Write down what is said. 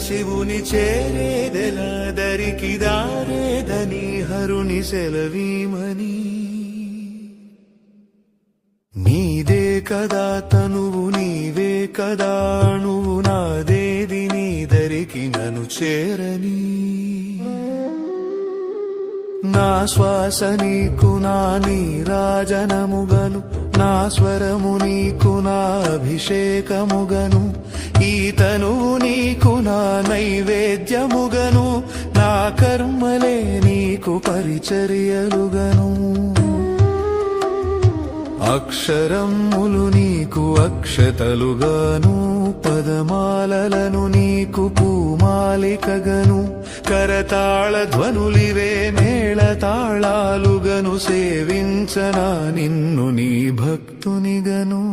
శివుని చేరేదెలా దరికి దారేదని హరుని సెలవీమని నీదే కదా తనువు నీవే కదా నువ్వు నాదేది నీ దరికి నన్ను చేరని నా శ్వాస నీకు నా నీరాజనముగను నా స్వరము నీకు నా అభిషేకముగను ఈ తనువు నీకు నా నైవేద్యముగను నా కర్మలే నీకు పరిచర్యలుగను అక్షరములు నీకు అక్షతలుగాను పదమాలలను నీకు పూమాలికగను కరతాళ ధ్వనులివే మేళతాళాలుగను సేవించనా నిన్ను నీ భక్తునిగను